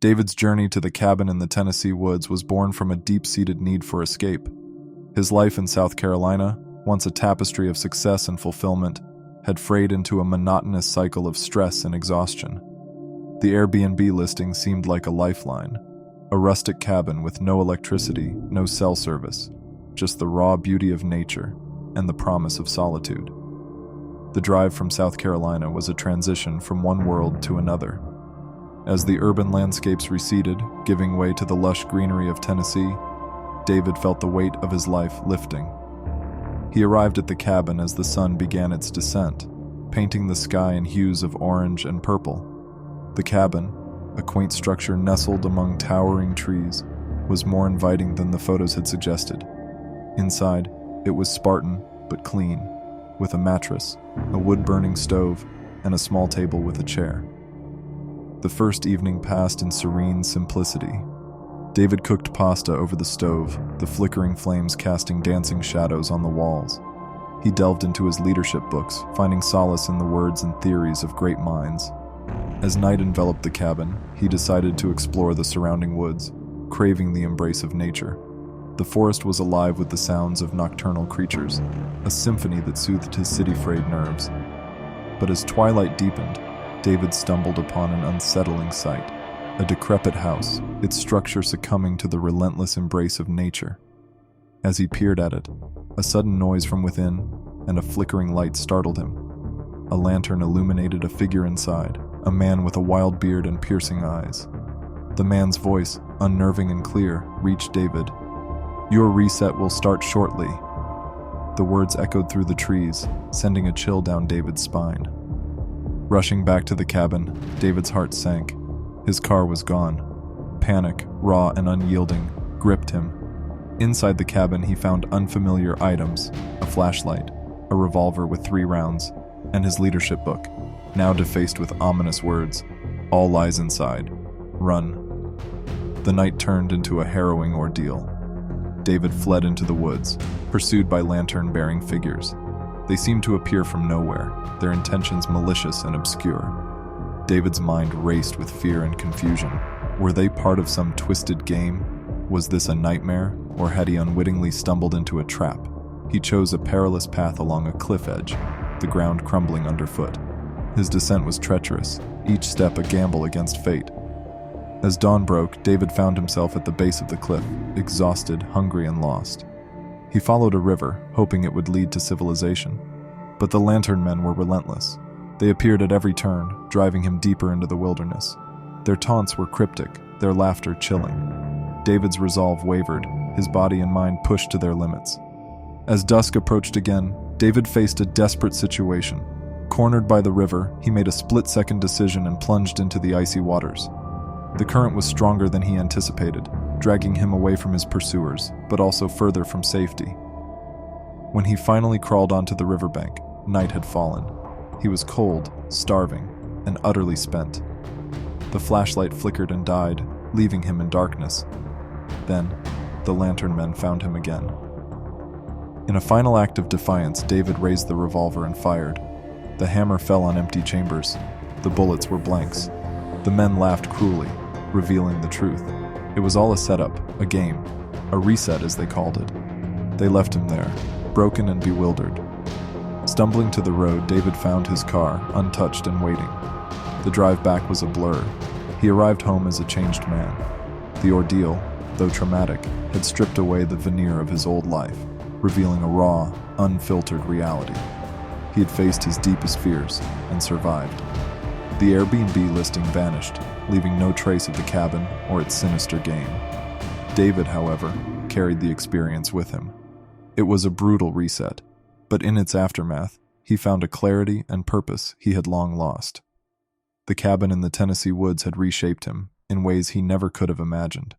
David's journey to the cabin in the Tennessee woods was born from a deep-seated need for escape. His life in South Carolina, once a tapestry of success and fulfillment, had frayed into a monotonous cycle of stress and exhaustion. The Airbnb listing seemed like a lifeline, a rustic cabin with no electricity, no cell service, just the raw beauty of nature and the promise of solitude. The drive from South Carolina was a transition from one world to another. As the urban landscapes receded, giving way to the lush greenery of Tennessee, David felt the weight of his life lifting. He arrived at the cabin as the sun began its descent, painting the sky in hues of orange and purple. The cabin, a quaint structure nestled among towering trees, was more inviting than the photos had suggested. Inside, it was Spartan but clean, with a mattress, a wood-burning stove, and a small table with a chair. The first evening passed in serene simplicity. David cooked pasta over the stove, the flickering flames casting dancing shadows on the walls. He delved into his leadership books, finding solace in the words and theories of great minds. As night enveloped the cabin, he decided to explore the surrounding woods, craving the embrace of nature. The forest was alive with the sounds of nocturnal creatures, a symphony that soothed his city-frayed nerves. But as twilight deepened, David stumbled upon an unsettling sight. A decrepit house, its structure succumbing to the relentless embrace of nature. As he peered at it, a sudden noise from within and a flickering light startled him. A lantern illuminated a figure inside, a man with a wild beard and piercing eyes. The man's voice, unnerving and clear, reached David. "Your reset will start shortly." The words echoed through the trees, sending a chill down David's spine. Rushing back to the cabin, David's heart sank. His car was gone. Panic, raw and unyielding, gripped him. Inside the cabin, he found unfamiliar items, a flashlight, a revolver with 3 rounds, and his leadership book, now defaced with ominous words, "All lies inside. Run." The night turned into a harrowing ordeal. David fled into the woods, pursued by lantern-bearing figures. They seemed to appear from nowhere, their intentions malicious and obscure. David's mind raced with fear and confusion. Were they part of some twisted game? Was this a nightmare, or had he unwittingly stumbled into a trap? He chose a perilous path along a cliff edge, the ground crumbling underfoot. His descent was treacherous, each step a gamble against fate. As dawn broke, David found himself at the base of the cliff, exhausted, hungry, and lost. He followed a river, hoping it would lead to civilization. But the lantern men were relentless. They appeared at every turn, driving him deeper into the wilderness. Their taunts were cryptic, their laughter chilling. David's resolve wavered, his body and mind pushed to their limits. As dusk approached again, David faced a desperate situation. Cornered by the river, he made a split-second decision and plunged into the icy waters. The current was stronger than he anticipated, dragging him away from his pursuers, but also further from safety. When he finally crawled onto the riverbank, night had fallen. He was cold, starving, and utterly spent. The flashlight flickered and died, leaving him in darkness. Then, the lantern men found him again. In a final act of defiance, David raised the revolver and fired. The hammer fell on empty chambers. The bullets were blanks. The men laughed cruelly, revealing the truth. It was all a setup, a game, a reset as they called it. They left him there, broken and bewildered. Stumbling to the road, David found his car, untouched and waiting. The drive back was a blur. He arrived home as a changed man. The ordeal, though traumatic, had stripped away the veneer of his old life, revealing a raw, unfiltered reality. He had faced his deepest fears and survived. The Airbnb listing vanished, leaving no trace of the cabin or its sinister game. David, however, carried the experience with him. It was a brutal reset, but in its aftermath, he found a clarity and purpose he had long lost. The cabin in the Tennessee woods had reshaped him in ways he never could have imagined.